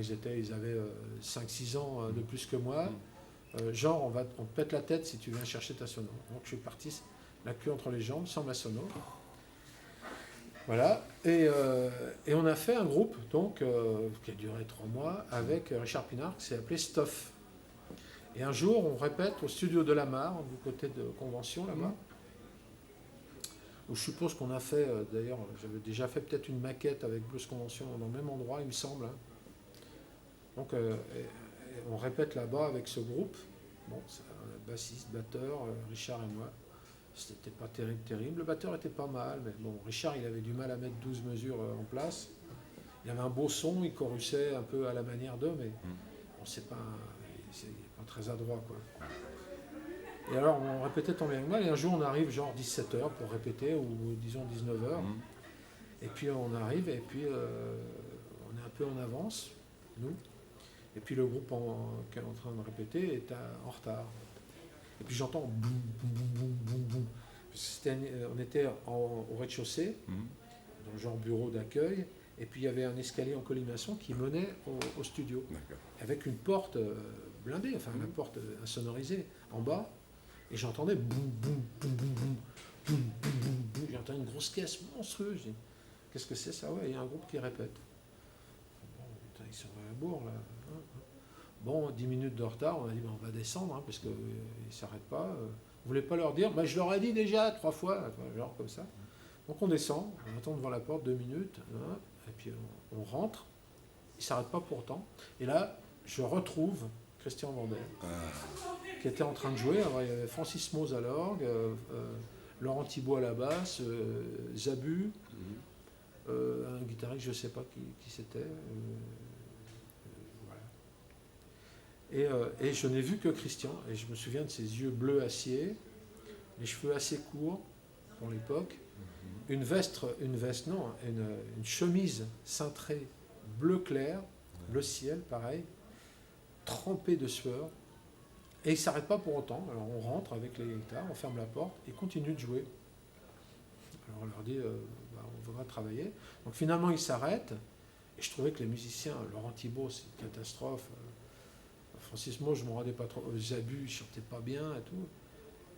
Ils avaient 5-6 ans de plus que moi. Genre, on te pète la tête si tu viens chercher ta sono. Donc je suis parti la queue entre les jambes, sans ma sono. Voilà. Et on a fait un groupe, donc, qui a duré 3 mois, avec Richard Pinard, qui s'est appelé Stuff. Et un jour, on répète au studio de la Mare, du côté de Convention, là-bas, où je suppose qu'on a fait, d'ailleurs, j'avais déjà fait peut-être une maquette avec Blues Convention dans le même endroit, il me semble. Hein. Donc, on répète là-bas avec ce groupe. Bon, bassiste, batteur, Richard et moi. C'était pas terrible. Le batteur était pas mal, mais bon, Richard, il avait du mal à mettre 12 mesures en place. Il avait un beau son, il chorusait un peu à la manière d'eux, mais bon, c'est pas très adroit, quoi. Et alors, on répétait tant bien que mal, et un jour, on arrive genre 17h pour répéter, ou disons 19h. Et puis, on arrive, et puis, on est un peu en avance, nous. Et puis, le groupe qui est en train de répéter est en retard. Et puis, j'entends boum, boum, boum, boum, boum, boum. On était au rez-de-chaussée, dans le genre bureau d'accueil, et puis il y avait un escalier en colimaçon qui menait au studio, avec une porte blindée, enfin la porte insonorisée en bas, et j'entendais boum, boum, boum, boum, boum, boum, boum, boum, boum. J'entendais une grosse caisse monstrueuse. Je dis, qu'est-ce que c'est ça? Ouais, il y a un groupe qui répète. Bon, putain, ils sont à la bourre là. Bon, 10 minutes de retard, on a dit, on va descendre, hein, parce qu'ils ne s'arrêtent pas. Vous voulez pas leur dire? Je leur ai dit déjà 3 fois, genre comme ça. Donc on descend, on attend devant la porte 2 minutes, hein, et puis on rentre. Ils ne s'arrêtent pas pourtant. Et là, je retrouve Christian Vander, qui était en train de jouer. Alors, il y avait Francis Mose à l'orgue, Laurent Thibault à la basse, Zabu, un guitariste, je ne sais pas qui c'était. Et je n'ai vu que Christian, et je me souviens de ses yeux bleus acier, les cheveux assez courts pour l'époque, une chemise cintrée bleu clair, bleu ciel, pareil, trempée de sueur, et il ne s'arrête pas pour autant. Alors on rentre avec les guitares, on ferme la porte, et continue de jouer. Alors on leur dit, on voudra travailler. Donc finalement ils s'arrêtent, et je trouvais que les musiciens, Laurent Thibault, c'est une catastrophe, Francis Mo, je ne me rendais pas trop. Zabu, il ne chantait pas bien et tout.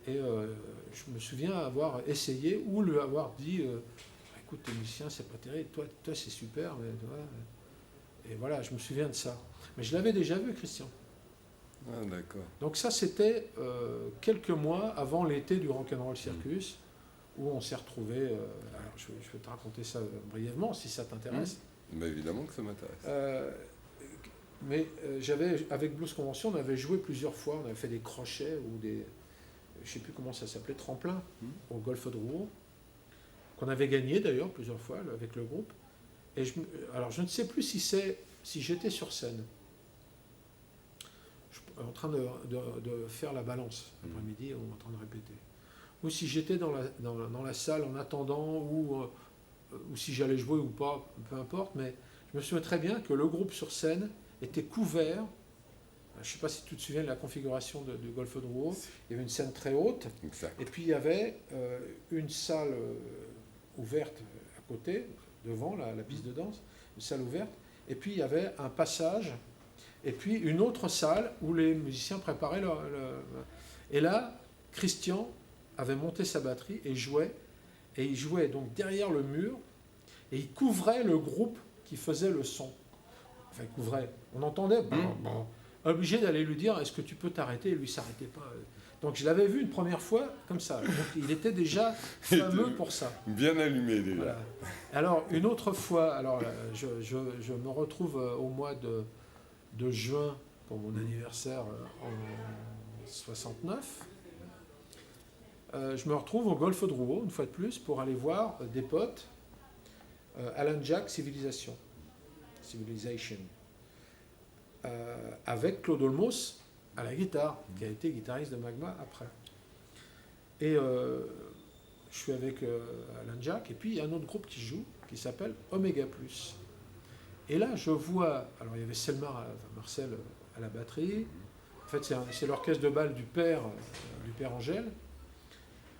Et je me souviens avoir essayé ou lui avoir dit écoute, tes musiciens, c'est pas terrible, toi c'est super. Mais, et voilà, je me souviens de ça. Mais je l'avais déjà vu, Christian. Ah, d'accord. Donc, ça, c'était quelques mois avant l'été du Rock'n'Roll Circus, où on s'est retrouvés. Alors, je vais te raconter ça brièvement, si ça t'intéresse. Bah, évidemment que ça m'intéresse. Mais avec Blues Convention, on avait joué plusieurs fois, on avait fait des crochets ou des, je ne sais plus comment ça s'appelait, tremplins au Golfe de Rouen, qu'on avait gagné d'ailleurs plusieurs fois avec le groupe. Et alors je ne sais plus si j'étais sur scène, en train de faire la balance l'après-midi, ou en train de répéter, ou si j'étais dans la salle en attendant, ou si j'allais jouer ou pas, peu importe, mais je me souviens très bien que le groupe sur scène était couvert. Je ne sais pas si tu te souviens de la configuration du Golfe de Rouen. Il y avait une scène très haute, Exact. Et puis il y avait une salle ouverte à côté, devant la piste de danse, une salle ouverte, et puis il y avait un passage, et puis une autre salle où les musiciens préparaient Et là, Christian avait monté sa batterie et il jouait donc derrière le mur, et il couvrait le groupe qui faisait le son. Enfin, il couvrait. On entendait, obligé d'aller lui dire, est-ce que tu peux t'arrêter? Et lui, il ne s'arrêtait pas. Donc je l'avais vu une première fois comme ça. Donc, il était déjà fameux pour ça. Bien allumé déjà. Voilà. Alors une autre fois, je me retrouve au mois de juin pour mon anniversaire en 69. Je me retrouve au Golfe de Rouen, une fois de plus, pour aller voir des potes, Alan Jack, Civilization, avec Claude Olmos à la guitare, qui a été guitariste de Magma après. Et je suis avec Alan Jack, et puis il y a un autre groupe qui joue, qui s'appelle Omega Plus. Et là, je vois, alors il y avait Marcel à la batterie, en fait c'est l'orchestre de bal du père Angèle,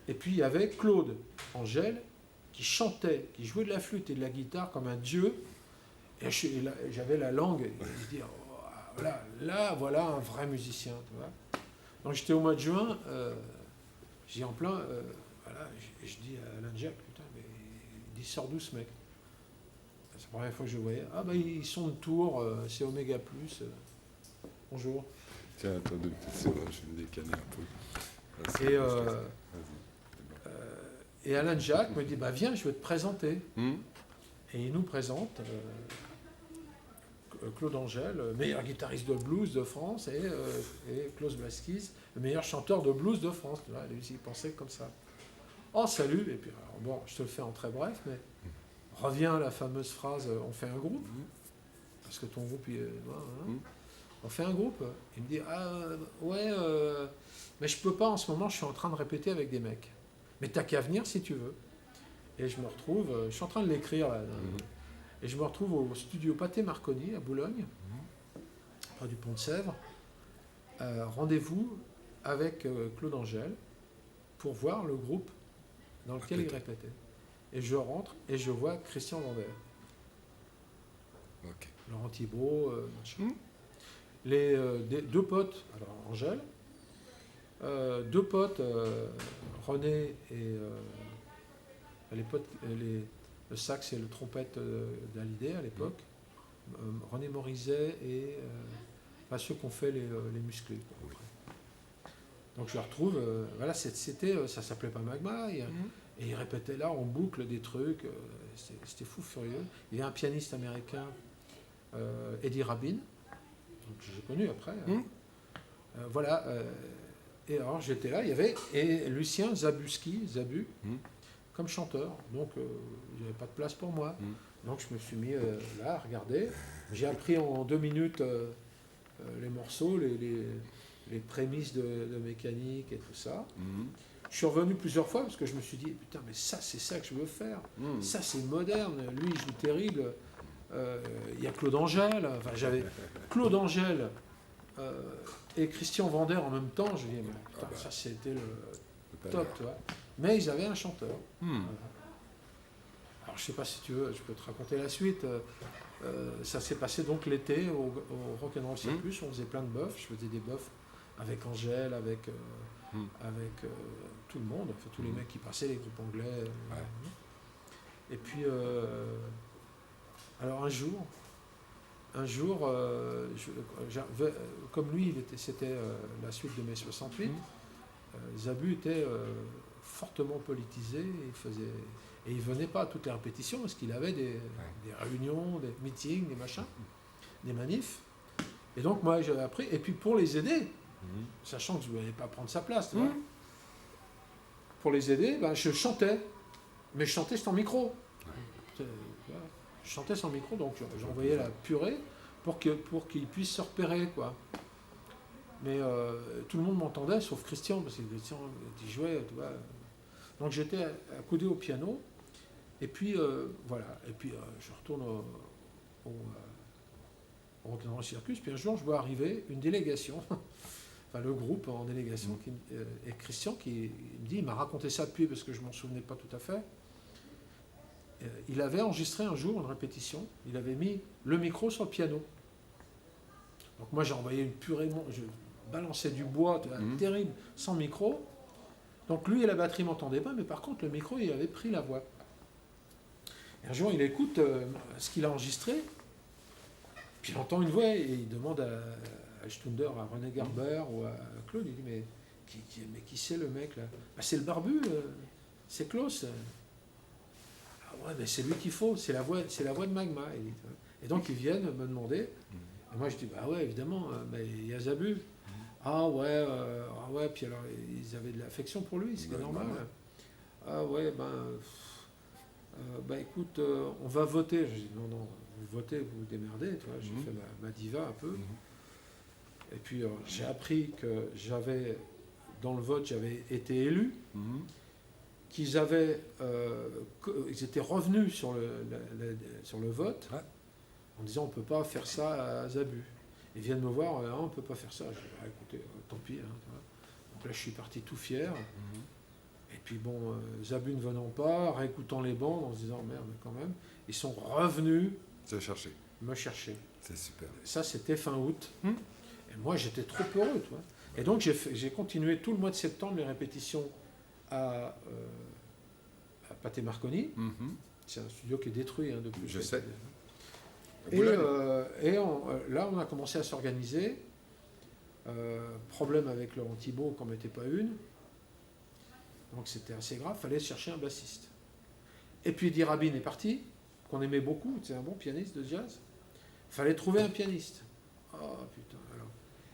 et puis il y avait Claude Angèle, qui chantait, qui jouait de la flûte et de la guitare comme un dieu, Et j'avais la langue, et je dis, oh, voilà un vrai musicien. Tu vois. Donc j'étais au mois de juin, je dis en plein, voilà, je dis à Alain Jacques, putain, mais il dit, sors d'où ce mec? C'est la première fois que je le voyais. Ah bah ils sont de Tours, c'est Oméga Plus. Bonjour. Tiens, attendez, c'est vrai, je vais me décaler un peu. Et Alain Jacques me dit, bah viens, je vais te présenter. Et il nous présente Claude Angèle, meilleur guitariste de blues de France, et Klaus Blaskis, le meilleur chanteur de blues de France. Tu vois, lui, il pensait comme ça. Oh, salut. Et puis, alors, bon, je te le fais en très bref, mais revient la fameuse phrase, on fait un groupe, parce que ton groupe, on fait un groupe. Il me dit, mais je peux pas en ce moment, je suis en train de répéter avec des mecs. Mais t'as qu'à venir si tu veux. Et je me retrouve, je suis en train de l'écrire là, et je me retrouve au studio Pathé Marconi à Boulogne, près du Pont de Sèvres. Rendez-vous avec Claude Angèle pour voir le groupe dans lequel il répétait. Et je rentre et je vois Christian Vander. Laurent Thibault, machin. Deux potes, alors Angèle, deux potes, René et le sax et le trompette d'Hallyday à l'époque, René Morizet et ceux qui ont fait les musclés. Donc je le retrouve, voilà, ça s'appelait pas Magma, et il répétait là en boucle des trucs, c'était fou furieux. Il y a un pianiste américain, Eddie Rabin, donc j'ai connu après. Voilà. Et alors j'étais là, il y avait Lucien Zabuski, comme chanteur. Donc il n'y avait pas de place pour moi. Donc je me suis mis là à regarder. J'ai appris en 2 minutes les morceaux, les prémices de mécanique et tout ça. Je suis revenu plusieurs fois parce que je me suis dit, putain, mais ça, c'est ça que je veux faire. Ça, c'est moderne. Lui, il joue terrible. Il y a Claude Angèle. Enfin, j'avais Claude Angèle et Christian Vander en même temps. Je me dis, putain, ça, c'était le top, tu vois. Mais ils avaient un chanteur. Alors, je sais pas si tu veux, je peux te raconter la suite. Ça s'est passé donc l'été au Rock'n'Roll Circus. On faisait plein de bœufs. Je faisais des bœufs avec Angèle, avec tout le monde, enfin, tous les mecs qui passaient, les groupes anglais. Et puis, alors un jour, comme lui, c'était la suite de mai 68, Zabu était fortement politisé, et il venait pas à toutes les répétitions parce qu'il avait des réunions, des meetings, des machins, des manifs. Et donc moi j'avais appris, et puis pour les aider, sachant que je ne voulais pas prendre sa place, tu vois, pour les aider, je chantais, mais je chantais sans micro. Je chantais sans micro, donc j'envoyais la purée pour qu'il puisse se repérer, quoi. Mais tout le monde m'entendait, sauf Christian, parce que Christian, il jouait, tu vois. Donc j'étais accoudé au piano, et puis voilà, et puis je retourne au Rock'n'Roll Circus, puis un jour je vois arriver une délégation, enfin le groupe en délégation, et Christian qui me dit, il m'a raconté ça depuis, parce que je ne m'en souvenais pas tout à fait. Il avait enregistré un jour une répétition, il avait mis le micro sur le piano. Donc moi j'ai envoyé une purée, je balançais du bois, terrible, sans micro. Donc lui et la batterie ne m'entendaient pas, mais par contre le micro il avait pris la voix. Et un jour il écoute ce qu'il a enregistré, puis il entend une voix et il demande à Stunder, à René Garber ou à Claude, il dit mais qui c'est le mec là? C'est le barbu, c'est Klaus. Ah ouais, mais c'est lui qu'il faut, c'est la voix de Magma. Et donc ils viennent me demander, et moi je dis bah ouais évidemment, mais il y a Zabu. Ah ouais, puis alors ils avaient de l'affection pour lui, c'est normal. Ah ouais, écoute, on va voter. Je dis non, vous votez, vous vous démerdez, tu vois, j'ai fait ma diva un peu. Et puis j'ai appris que dans le vote, j'avais été élu, qu'ils ils étaient revenus sur le vote, en disant on ne peut pas faire ça à Zabu. Ils viennent me voir, on ne peut pas faire ça. Je dis, écoutez, tant pis. Donc là, je suis parti tout fier. Et puis bon, Zabu ne venant pas, réécoutant les bandes, en se disant, merde, quand même, ils sont revenus. Ça cherché. me chercher. C'est super. Ça, c'était fin août. Et moi, j'étais trop heureux, toi. Et donc, j'ai continué tout le mois de septembre les répétitions à Pathé Marconi. C'est un studio qui est détruit depuis. Je sais. Et, là, on a commencé à s'organiser. Problème avec Laurent Thibault, qu'on ne mettait pas une. Donc, c'était assez grave. Il fallait chercher un bassiste. Et puis, Eddie Rabin est parti, qu'on aimait beaucoup. C'est un bon pianiste de jazz. Il fallait trouver un pianiste. Oh, putain. Alors.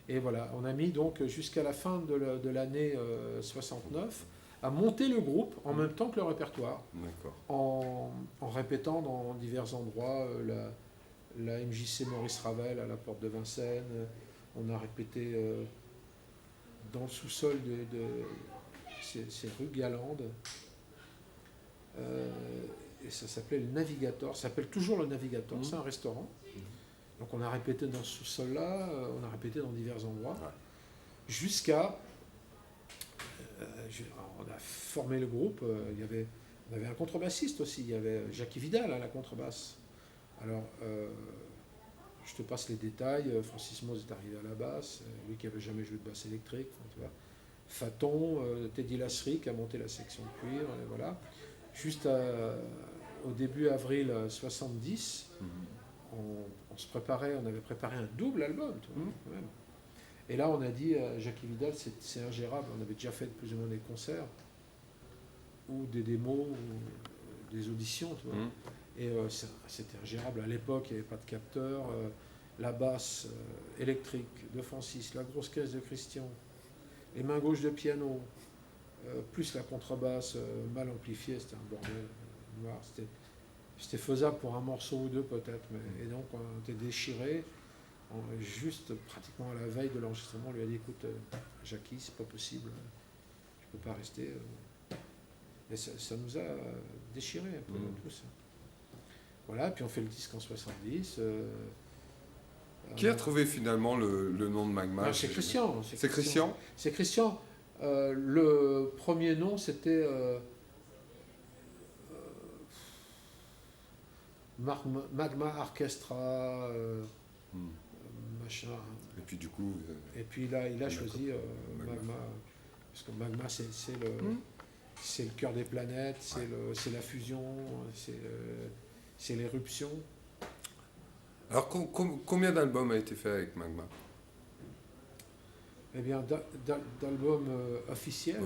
Et voilà, on a mis donc jusqu'à la fin de l'année 69 à monter le groupe en même temps que le répertoire. En répétant dans divers endroits, la MJC Maurice Ravel à la porte de Vincennes. On a répété dans le sous-sol c'est rue Galande. Et ça s'appelait le Navigator. Ça s'appelle toujours le Navigator, c'est un restaurant. Donc on a répété dans ce sous-sol-là, on a répété dans divers endroits, jusqu'à... on a formé le groupe, on avait un contrebassiste aussi, il y avait Jackie Vidal à la contrebasse. Alors, je te passe les détails, Francis Mose est arrivé à la basse, lui qui n'avait jamais joué de basse électrique, tu vois. Faton, Teddy Lasserie qui a monté la section de cuivre, et voilà. Juste au début avril 70, on se préparait, on avait préparé un double album, tu vois, quand même. Et là, on a dit à Jackie Vidal, c'est ingérable. On avait déjà fait plus ou moins des concerts, ou des démos, ou des auditions, tu vois. Et c'était ingérable. À l'époque, il n'y avait pas de capteur. La basse électrique de Francis, la grosse caisse de Christian, les mains gauches de piano, plus la contrebasse mal amplifiée, c'était un bordel noir. C'était faisable pour un morceau ou deux peut-être. Et donc, on était déchirés. Juste pratiquement à la veille de l'enregistrement, on lui a dit écoute, Jackie, c'est pas possible, je peux pas rester. Et ça nous a déchirés un peu tous. Voilà, puis on fait le disque en 70. Qui a trouvé finalement le nom de Magma? C'est Christian. C'est Christian? C'est Christian. Le premier nom, c'était Magma Orchestra. Machin. Et puis du coup... et puis là, il a choisi Magma. Parce que Magma, c'est le cœur des planètes, c'est la fusion, c'est l'éruption. Alors, combien d'albums a été fait avec Magma? Eh bien, d'albums officiels,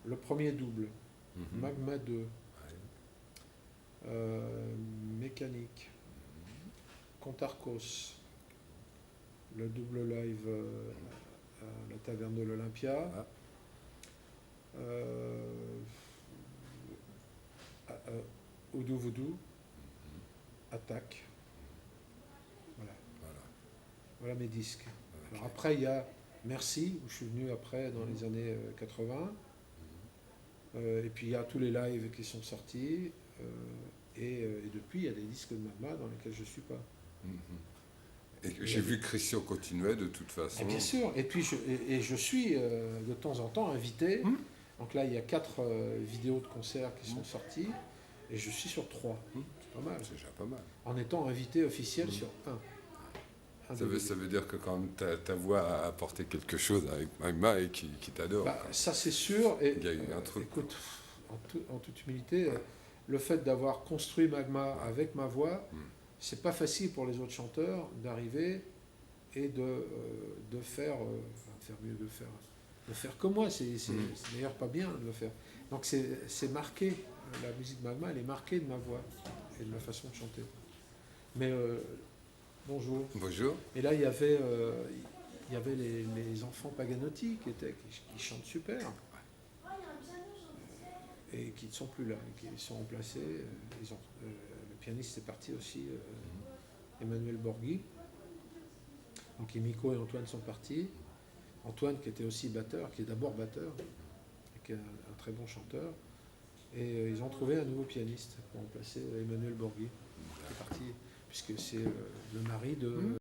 le premier double, Magma 2, Mécanique, Contarcos, le double live à la taverne de l'Olympia, Oudou Voodoo, Attaque. Voilà mes disques. Alors après, il y a Merci, où je suis venu après dans les années 80. Et puis il y a tous les lives qui sont sortis. Et depuis, il y a des disques de Magma dans lesquels je ne suis pas. Et j'ai vu que Christian continuait de toute façon. Et bien sûr, et puis je suis de temps en temps invité. Donc là, il y a 4 vidéos de concerts qui sont sorties, et je suis sur 3. C'est pas mal. C'est déjà pas mal. En étant invité officiel sur 1. Ça veut dire que quand même ta voix a apporté quelque chose avec Magma et qui t'adore. Ça c'est sûr. Et, il y a eu un truc. Écoute, en toute humilité, le fait d'avoir construit Magma avec ma voix, c'est pas facile pour les autres chanteurs d'arriver et de faire mieux, de faire comme moi. C'est d'ailleurs pas bien de le faire. Donc c'est marqué, la musique Magma, elle est marquée de ma voix et de ma façon de chanter. Mais bonjour. Bonjour. Et là, il y avait les enfants Paganotti qui chantent super. Et qui ne sont plus là, qui sont remplacés. Le pianiste est parti aussi, Emmanuel Borghi. Donc Emiko et Antoine sont partis. Antoine qui était aussi batteur, qui est d'abord batteur, et qui est un très bon chanteur. Et ils ont trouvé un nouveau pianiste pour remplacer Emmanuel Borghi, qui est parti, puisque c'est le mari de